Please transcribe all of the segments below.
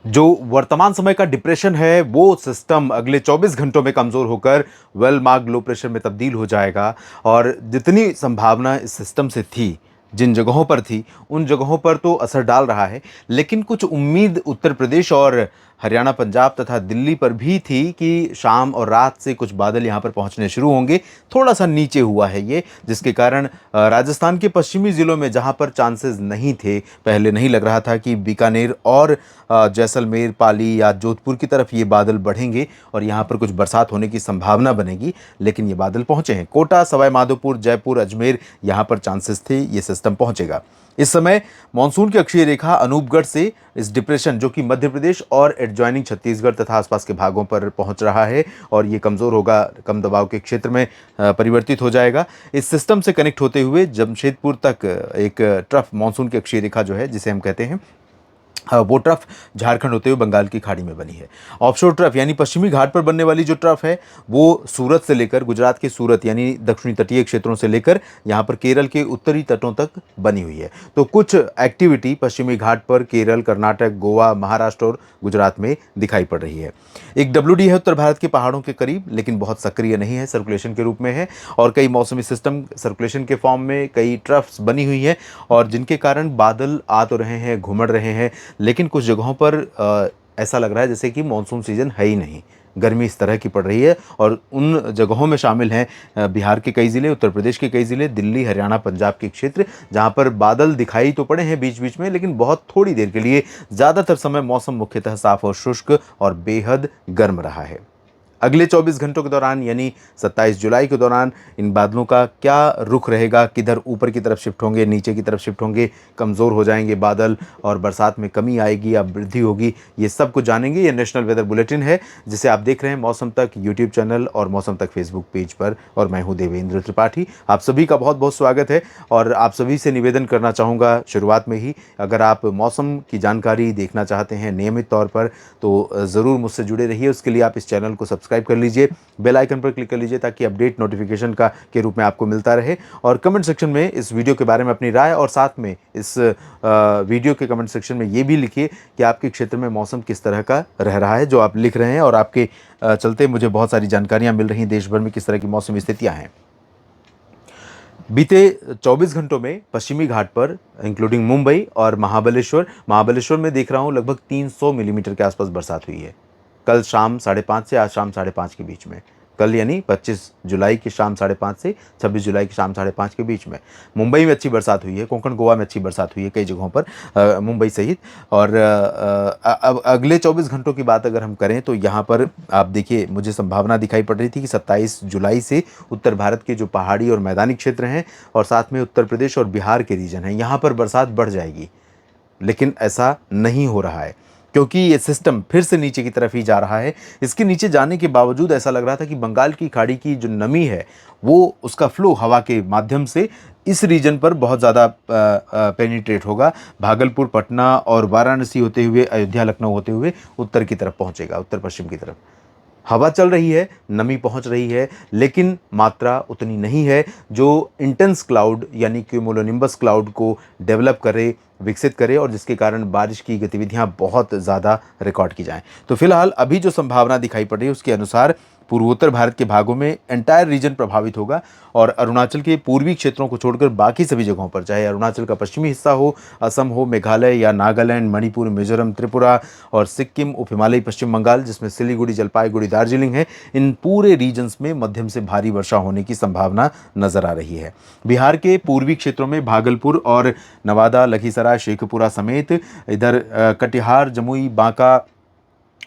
जो वर्तमान समय का डिप्रेशन है वो सिस्टम अगले 24 घंटों में कमजोर होकर वेल मार्क्ड लो प्रेशर में तब्दील हो जाएगा। और जितनी संभावना इस सिस्टम से थी, जिन जगहों पर थी, उन जगहों पर तो असर डाल रहा है, लेकिन कुछ उम्मीद उत्तर प्रदेश और हरियाणा, पंजाब तथा दिल्ली पर भी थी कि शाम और रात से कुछ बादल यहाँ पर पहुँचने शुरू होंगे। थोड़ा सा नीचे हुआ है ये, जिसके कारण राजस्थान के पश्चिमी ज़िलों में जहाँ पर चांसेस नहीं थे, पहले नहीं लग रहा था कि बीकानेर और जैसलमेर, पाली या जोधपुर की तरफ ये बादल बढ़ेंगे और यहाँ पर कुछ बरसात होने की संभावना बनेगी, लेकिन ये बादल पहुँचे हैं। कोटा, सवाई माधोपुर, जयपुर, अजमेर, यहाँ पर चांसेस थे ये सिस्टम पहुँचेगा। इस समय मानसून की अक्षीय रेखा अनूपगढ़ से इस डिप्रेशन, जो कि मध्य प्रदेश और एडजॉइनिंग छत्तीसगढ़ तथा आसपास के भागों पर पहुंच रहा है और ये कमज़ोर होगा, कम दबाव के क्षेत्र में परिवर्तित हो जाएगा। इस सिस्टम से कनेक्ट होते हुए जमशेदपुर तक एक ट्रफ मानसून की अक्षीय रेखा जो है, जिसे हम कहते हैं, वो ट्रफ झारखंड होते हुए बंगाल की खाड़ी में बनी है। ऑफशोर ट्रफ यानी पश्चिमी घाट पर बनने वाली जो ट्रफ है, वो सूरत से लेकर, गुजरात के सूरत यानी दक्षिणी तटीय क्षेत्रों से लेकर यहाँ पर केरल के उत्तरी तटों तक बनी हुई है। तो कुछ एक्टिविटी पश्चिमी घाट पर केरल, कर्नाटक, गोवा, महाराष्ट्र और गुजरात में दिखाई पड़ रही है। एक WD है उत्तर भारत के पहाड़ों के करीब, लेकिन बहुत सक्रिय नहीं है, सर्कुलेशन के रूप में है। और कई मौसमी सिस्टम सर्कुलेशन के फॉर्म में कई ट्रफ्स बनी हुई हैं, और जिनके कारण बादल आ तो रहे हैं, घुमड़ रहे हैं, लेकिन कुछ जगहों पर ऐसा लग रहा है जैसे कि मानसून सीजन है ही नहीं। गर्मी इस तरह की पड़ रही है, और उन जगहों में शामिल हैं बिहार के कई ज़िले, उत्तर प्रदेश के कई ज़िले, दिल्ली, हरियाणा, पंजाब के क्षेत्र, जहां पर बादल दिखाई तो पड़े हैं बीच बीच में, लेकिन बहुत थोड़ी देर के लिए। ज़्यादातर समय मौसम मुख्यतः साफ और शुष्क और बेहद गर्म रहा है। अगले 24 घंटों के दौरान यानी 27 जुलाई के दौरान इन बादलों का क्या रुख रहेगा, किधर ऊपर की तरफ शिफ्ट होंगे, नीचे की तरफ शिफ्ट होंगे, कमज़ोर हो जाएंगे बादल और बरसात में कमी आएगी या वृद्धि होगी, ये सब कुछ जानेंगे। ये नेशनल वेदर बुलेटिन है, जिसे आप देख रहे हैं मौसम तक यूट्यूब चैनल और मौसम तक फेसबुक पेज पर, और मैं हूँ देवेंद्र त्रिपाठी। आप सभी का बहुत बहुत स्वागत है, और आप सभी से निवेदन करना चाहूँगा शुरुआत में ही, अगर आप मौसम की जानकारी देखना चाहते हैं नियमित तौर पर, तो ज़रूर मुझसे जुड़े रहिए। उसके लिए आप इस चैनल को सब्सक्राइब कर लीजिए, बेल आइकन पर क्लिक कर लीजिए, ताकि अपडेट नोटिफिकेशन का के रूप में आपको मिलता रहे। और कमेंट सेक्शन में इस वीडियो के बारे में अपनी राय, और साथ में इस वीडियो के कमेंट सेक्शन में ये भी लिखिए कि आपके क्षेत्र में मौसम किस तरह का रह रहा है, जो आप लिख रहे हैं, और आपके चलते मुझे बहुत सारी जानकारियां मिल रही हैं देश भर में किस तरह की मौसमी स्थितियां हैं। बीते 24 घंटों में पश्चिमी घाट पर, इंक्लूडिंग मुंबई और महाबलेश्वर में देख रहा हूं लगभग 300 मिलीमीटर के आसपास बरसात हुई है। कल शाम 5:30 से आज शाम 5:30 के बीच में, कल यानी 25 जुलाई की शाम 5:30 से 26 जुलाई की शाम 5:30 के बीच में मुंबई में अच्छी बरसात हुई है। कोंकण, गोवा में अच्छी बरसात हुई है कई जगहों पर, मुंबई सहित। और अब अगले 24 घंटों की बात अगर हम करें, तो यहाँ पर आप देखिए, मुझे संभावना दिखाई पड़ रही थी कि 27 जुलाई से उत्तर भारत के जो पहाड़ी और मैदानी क्षेत्र हैं, और साथ में उत्तर प्रदेश और बिहार के रीजन हैं, यहाँ पर बरसात बढ़ जाएगी। लेकिन ऐसा नहीं हो रहा है, क्योंकि ये सिस्टम फिर से नीचे की तरफ ही जा रहा है। इसके नीचे जाने के बावजूद ऐसा लग रहा था कि बंगाल की खाड़ी की जो नमी है, वो उसका फ्लो हवा के माध्यम से इस रीजन पर बहुत ज़्यादा पेनिट्रेट होगा। भागलपुर, पटना और वाराणसी होते हुए, अयोध्या, लखनऊ होते हुए उत्तर की तरफ पहुंचेगा, उत्तर पश्चिम की तरफ। हवा चल रही है, नमी पहुंच रही है, लेकिन मात्रा उतनी नहीं है जो इंटेंस क्लाउड यानी क्यूमुलोनिम्बस क्लाउड को डेवलप करे, विकसित करे, और जिसके कारण बारिश की गतिविधियां बहुत ज़्यादा रिकॉर्ड की जाएं। तो फिलहाल अभी जो संभावना दिखाई पड़ रही है, उसके अनुसार पूर्वोत्तर भारत के भागों में एंटायर रीजन प्रभावित होगा, और अरुणाचल के पूर्वी क्षेत्रों को छोड़कर बाकी सभी जगहों पर, चाहे अरुणाचल का पश्चिमी हिस्सा हो, असम हो, मेघालय या नागालैंड, मणिपुर, मिजोरम, त्रिपुरा और सिक्किम, उप हिमालयी पश्चिम बंगाल जिसमें सिलीगुड़ी, जलपाईगुड़ी, दार्जिलिंग है, इन पूरे रीजन्स में मध्यम से भारी वर्षा होने की संभावना नजर आ रही है। बिहार के पूर्वी क्षेत्रों में भागलपुर और नवादा, लखीसराय, शेखपुरा समेत इधर कटिहार, जमुई, बांका,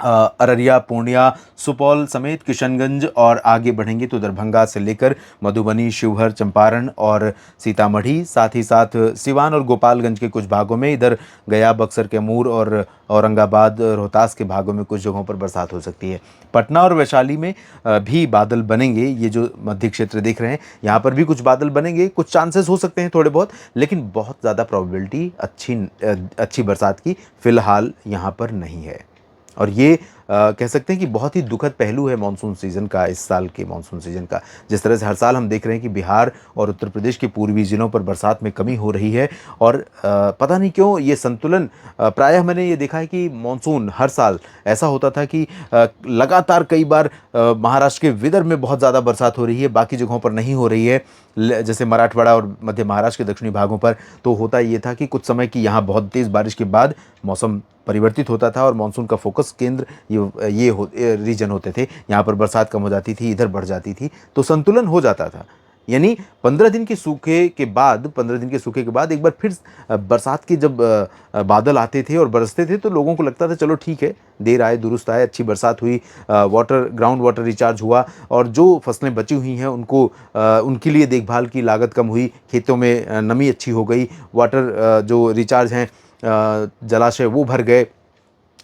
अररिया, पूर्णिया, सुपौल समेत किशनगंज और आगे बढ़ेंगे तो दरभंगा से लेकर मधुबनी, शिवहर, चंपारण और सीतामढ़ी, साथ ही साथ सिवान और गोपालगंज के कुछ भागों में, इधर गया, बक्सर, कैमूर और औरंगाबाद, रोहतास के भागों में कुछ जगहों पर बरसात हो सकती है। पटना और वैशाली में भी बादल बनेंगे। ये जो मध्य क्षेत्र देख रहे हैं, यहाँ पर भी कुछ बादल बनेंगे, कुछ चांसेस हो सकते हैं थोड़े बहुत, लेकिन बहुत ज़्यादा प्रोबेबिलिटी अच्छी बरसात की फ़िलहाल यहाँ पर नहीं है। और ये कह सकते हैं कि बहुत ही दुखद पहलू है मानसून सीज़न का, इस साल के मानसून सीज़न का। जिस तरह से हर साल हम देख रहे हैं कि बिहार और उत्तर प्रदेश के पूर्वी ज़िलों पर बरसात में कमी हो रही है और पता नहीं क्यों ये संतुलन, प्रायः मैंने ये देखा है कि मानसून हर साल ऐसा होता था कि लगातार कई बार महाराष्ट्र के विदर्भ में बहुत ज़्यादा बरसात हो रही है, बाकी जगहों पर नहीं हो रही है। जैसे मराठवाड़ा और मध्य महाराष्ट्र के दक्षिणी भागों पर तो होता ये था कि कुछ समय की यहाँ बहुत तेज़ बारिश के बाद मौसम परिवर्तित होता था और मानसून का फोकस केंद्र ये रीजन होते थे, यहाँ पर बरसात कम हो जाती थी, इधर बढ़ जाती थी, तो संतुलन हो जाता था। यानी 15 दिन के सूखे के बाद एक बार फिर बरसात के जब बादल आते थे और बरसते थे तो लोगों को लगता था चलो ठीक है, देर आए दुरुस्त आए, अच्छी बरसात हुई, ग्राउंड वाटर रिचार्ज हुआ और जो फसलें बची हुई हैं उनको उनके लिए देखभाल की लागत कम हुई, खेतों में नमी अच्छी हो गई, वाटर जो रिचार्ज हैं जलाशय वो भर गए।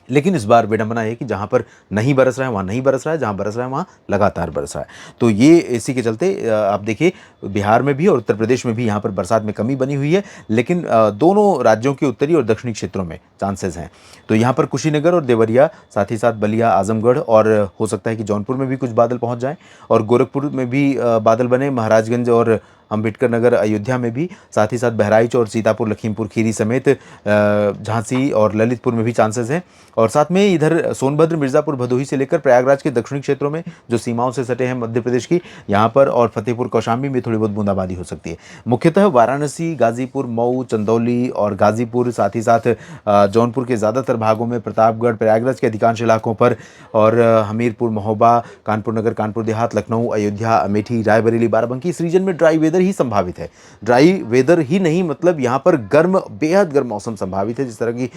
लेकिन इस बार विडंबना है कि जहाँ पर नहीं बरस रहा है वहाँ नहीं बरस रहा है, जहाँ बरस रहा है वहाँ लगातार बरस रहा है। तो ये इसी के चलते आप देखिए बिहार में भी और उत्तर प्रदेश में भी यहाँ पर बरसात में कमी बनी हुई है, लेकिन दोनों राज्यों के उत्तरी और दक्षिणी क्षेत्रों में चांसेस हैं। तो यहाँ पर कुशीनगर और देवरिया, साथ ही साथ बलिया, आजमगढ़ और हो सकता है कि जौनपुर में भी कुछ बादल पहुँच जाएँ और गोरखपुर में भी बादल बने, महाराजगंज और अम्बेडकर नगर अयोध्या में भी, साथ ही साथ बहराइच और सीतापुर लखीमपुर खीरी समेत झांसी और ललितपुर में भी चांसेस हैं। और साथ में इधर सोनभद्र, मिर्ज़ापुर, भदोही से लेकर प्रयागराज के दक्षिणी क्षेत्रों में जो सीमाओं से सटे हैं मध्य प्रदेश की, यहाँ पर और फतेहपुर कौशाम्बी में थोड़ी बहुत बूंदाबांदी हो सकती है। मुख्यतः वाराणसी, गाजीपुर, मऊ, चंदौली और गाजीपुर, साथ ही साथ जौनपुर के ज़्यादातर भागों में, प्रतापगढ़, प्रयागराज के अधिकांश इलाकों पर और हमीरपुर, महोबा, कानपुर नगर, कानपुर देहात, लखनऊ, अयोध्या, अमेठी, रायबरेली, बाराबंकी, इस रीजन में ड्राई वेदर ही संभावित है। ड्राई वेदर ही नहीं मतलब यहाँ पर बेहद गर्म मौसम संभावित है। जिस तरह की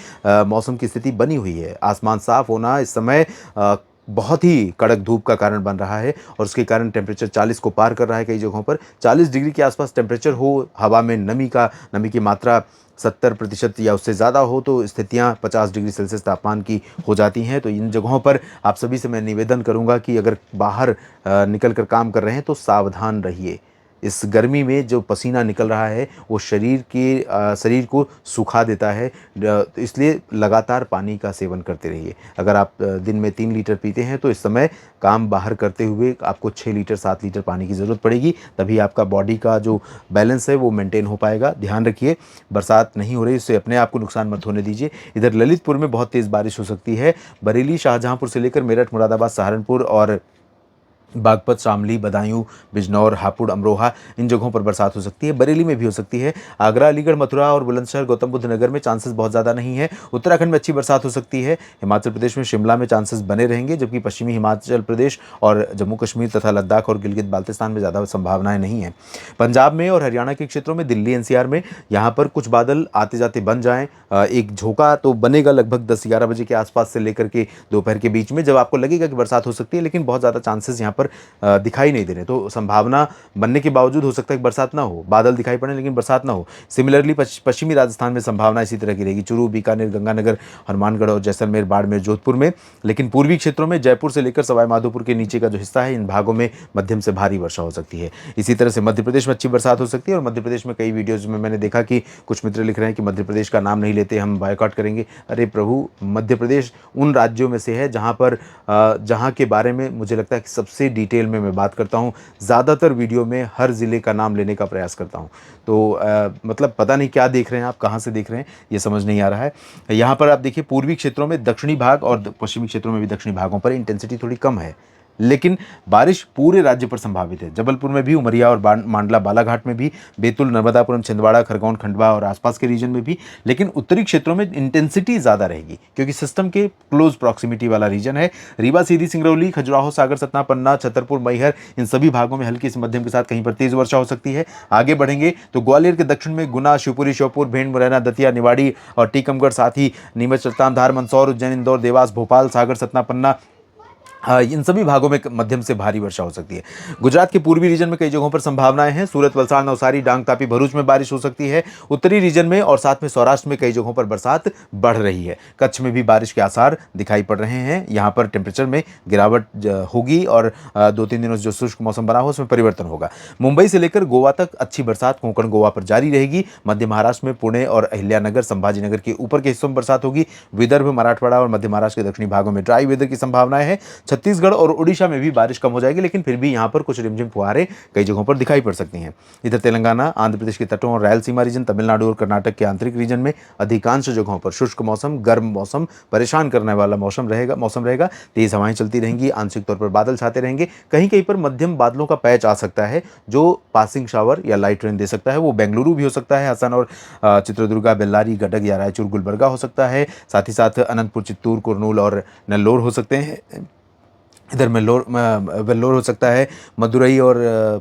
मौसम की स्थिति बनी हुई है, आसमान साफ होना इस समय बहुत ही कड़क धूप का कारण बन रहा है और उसके कारण टेम्परेचर 40 को पार कर रहा है। कई जगहों पर 40 डिग्री के आसपास टेम्परेचर हो, हवा में नमी की मात्रा 70% या उससे ज़्यादा हो तो स्थितियाँ 50 डिग्री सेल्सियस तापमान की हो जाती हैं। तो इन जगहों पर आप सभी से मैं निवेदन करूँगा कि अगर बाहर निकल कर काम कर रहे हैं तो सावधान रहिए। इस गर्मी में जो पसीना निकल रहा है वो शरीर को सुखा देता है, तो इसलिए लगातार पानी का सेवन करते रहिए। अगर आप दिन में 3 लीटर पीते हैं तो इस समय काम बाहर करते हुए आपको 6 लीटर 7 लीटर पानी की ज़रूरत पड़ेगी, तभी आपका बॉडी का जो बैलेंस है वो मेंटेन हो पाएगा। ध्यान रखिए, बरसात नहीं हो रही, इससे अपने आप को नुकसान मत होने दीजिए। इधर ललितपुर में बहुत तेज़ बारिश हो सकती है। बरेली, शाहजहाँपुर से लेकर मेरठ, मुरादाबाद, सहारनपुर और बागपत, शामली, बदायूं, बिजनौर, हापुड़, अमरोहा, इन जगहों पर बरसात हो सकती है। बरेली में भी हो सकती है। आगरा, अलीगढ़, मथुरा और बुलंदशहर, गौतम बुद्ध नगर में चांसेस बहुत ज़्यादा नहीं है। उत्तराखंड में अच्छी बरसात हो सकती है। हिमाचल प्रदेश में शिमला में चांसेस बने रहेंगे, जबकि पश्चिमी हिमाचल प्रदेश और जम्मू कश्मीर तथा लद्दाख और गिलगित बाल्तिस्तान में ज़्यादा संभावनाएं नहीं हैं। पंजाब में और हरियाणा के क्षेत्रों में, दिल्ली एनसीआर में, यहाँ पर कुछ बादल आते जाते बन जाएँ। एक झोंका तो बनेगा लगभग 10-11 बजे के आसपास से लेकर के दोपहर के बीच में, जब आपको लगेगा कि बरसात हो सकती है, लेकिन बहुत ज़्यादा चांसेस यहाँ पर दिखाई नहीं दे रहे। तो संभावना बनने के बावजूद हो सकता है कि बरसात ना हो, बादल दिखाई पड़े लेकिन बरसात ना हो। सिमिलरली पश्चिमी राजस्थान में संभावना इसी तरह की रहेगी, चूरू, बीकानेर, गंगानगर, हनुमानगढ़ और जैसलमेर, बाड़मेर, जोधपुर में। लेकिन पूर्वी क्षेत्रों में जयपुर से लेकर सवाई माधोपुर के नीचे का जो हिस्सा है, इन भागों में मध्यम से भारी वर्षा हो सकती है। इसी तरह से मध्य प्रदेश में अच्छी बरसात हो सकती है और मध्य प्रदेश में कई वीडियोज में मैंने देखा कि कुछ मित्र लिख रहे हैं कि मध्य प्रदेश का नाम नहीं लेते, हम बायकॉट करेंगे। अरे प्रभु, मध्य प्रदेश उन राज्यों में से है जहाँ के बारे में मुझे लगता है कि सबसे डिटेल में मैं बात करता हूँ। ज़्यादातर वीडियो में हर ज़िले का नाम लेने का प्रयास करता हूँ। तो मतलब पता नहीं क्या देख रहे हैं आप, कहाँ से देख रहे हैं, ये समझ नहीं आ रहा है। यहाँ पर आप देखिए पूर्वी क्षेत्रों में, दक्षिणी भाग और पश्चिमी क्षेत्रों में भी दक्षिणी भागों पर इंटेंसिटी थोड़ी कम है, लेकिन बारिश पूरे राज्य पर संभावित है। जबलपुर में भी, उमरिया और मांडला बालाघाट में भी, बैतूल, नर्मदापुरम, छिंदवाड़ा, खरगोन, खंडवा और आसपास के रीजन में भी। लेकिन उत्तरी क्षेत्रों में इंटेंसिटी ज़्यादा रहेगी क्योंकि सिस्टम के क्लोज प्रॉक्सिमिटी वाला रीजन है। रीवा, सीधी, सिंगरौली, खजुराहो, सागर, सतना, पन्ना, छतरपुर, मैहर, इन सभी भागों में हल्की से मध्यम के साथ कहीं पर तेज वर्षा हो सकती है। आगे बढ़ेंगे तो ग्वालियर के दक्षिण में गुना, शिवपुरी, श्योपुर, भिंड, मुरैना, दतिया, निवाड़ी और टीकमगढ़, साथ ही नीमच, रतलाम, धार, मंदसौर, उज्जैन, इंदौर, देवास, भोपाल, सागर, सतना, पन्ना, हाँ, इन सभी भागों में मध्यम से भारी वर्षा हो सकती है। गुजरात के पूर्वी रीजन में कई जगहों पर संभावनाएं हैं। सूरत, वलसाड़, नवसारी, डांग, तापी, भरूच में बारिश हो सकती है। उत्तरी रीजन में और साथ में सौराष्ट्र में कई जगहों पर बरसात बढ़ रही है। कच्छ में भी बारिश के आसार दिखाई पड़ रहे हैं। यहाँ पर टेम्परेचर में गिरावट होगी और 2-3 दिनों से जो शुष्क मौसम बना हो उसमें परिवर्तन होगा। मुंबई से लेकर गोवा तक अच्छी बरसात कोंकण गोवा पर जारी रहेगी। मध्य महाराष्ट्र में पुणे और अहिल्यानगर, संभाजीनगर के ऊपर के हिस्सों में बरसात होगी। विदर्भ, मराठवाड़ा और मध्य महाराष्ट्र के दक्षिणी भागों में ड्राई वेदर की संभावनाएं हैं। छत्तीसगढ़ और उड़ीसा में भी बारिश कम हो जाएगी, लेकिन फिर भी यहाँ पर कुछ रिमझिम फुहारें कई जगहों पर दिखाई पड़ सकती हैं। इधर तेलंगाना, आंध्र प्रदेश के तटों और रायलसीमा रीजन, तमिलनाडु और कर्नाटक के आंतरिक रीजन में अधिकांश जगहों पर शुष्क मौसम, गर्म मौसम, परेशान करने वाला मौसम रहेगा। तेज हवाएं चलती रहेंगी, आंशिक तौर पर बादल छाते रहेंगे। कहीं कहीं पर मध्यम बादलों का पैच आ सकता है जो पासिंग शावर या लाइट रेन दे सकता है। वो बेंगलुरु भी हो सकता है, हसन और चित्रदुर्गा, बेल्लारी, गडग या रायचूर, गुलबर्गा हो सकता है। साथ ही साथ अनंतपुर, चित्तूर, कुर्नूल और नेल्लोर हो सकते हैं। इधर वेल्लोर हो सकता है। मदुरई और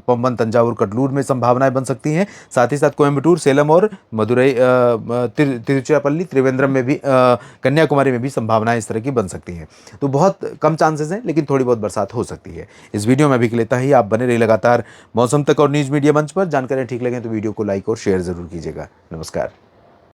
पम्बन, तंजावुर, कटलूर में संभावनाएं बन सकती हैं। साथ ही साथ कोयंबटूर, सेलम और मदुरई, तिरुचिरापल्ली, त्रिवेंद्रम में भी, कन्याकुमारी में भी संभावनाएं इस तरह की बन सकती हैं। तो बहुत कम चांसेस हैं, लेकिन थोड़ी बहुत बरसात हो सकती है। इस वीडियो में अभी के लिए इतना ही। आप बने रहिए लगातार मौसम तक और न्यूज़ मीडिया मंच पर। जानकारियाँ ठीक लगें तो वीडियो को लाइक और शेयर जरूर कीजिएगा। नमस्कार।